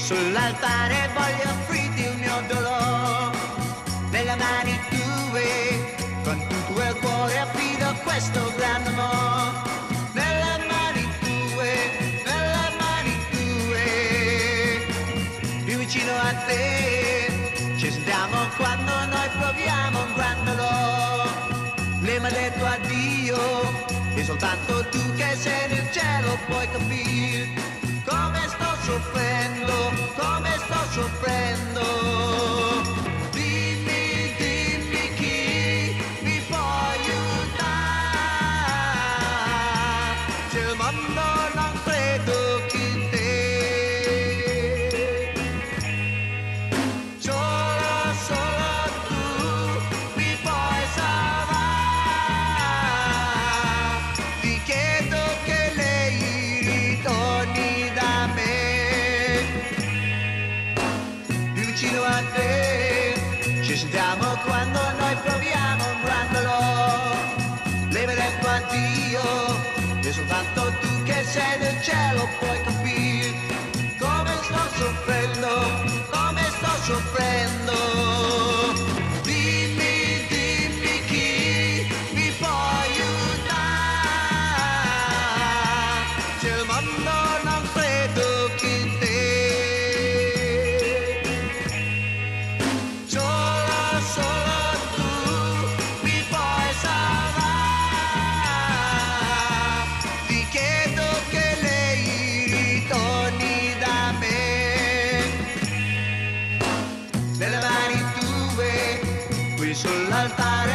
sull'altare voglio offrirti il mio dolore, nelle mani tue, con tutto il cuore affido questo grande amore, nelle mani tue, più vicino a te, ci sentiamo quando noi proviamo un grande dolore, lei mi ha detto addio, e soltanto tu che sei nel cielo puoi capire come sto soffrendo, come sto soffrendo. Dimmi, dimmi chi mi può aiutare, se il mondo non credo che in te. Solo, solo tu mi puoi salvare, ti chiedo che lei ritorni da me. Vicino a te, ci sentiamo quando noi proviamo un gran dolore, lei mi ha detto addio, e soltanto tu che sei nel cielo puoi capire come sto soffrendo, come sto soffrendo. Dimmi, dimmi chi mi può aiutare, se il mondo non credo che in te. Solo, solo tu mi puoi salvare, ti chiedo che lei ritorni da me. Nelle mani tue, qui sull'altare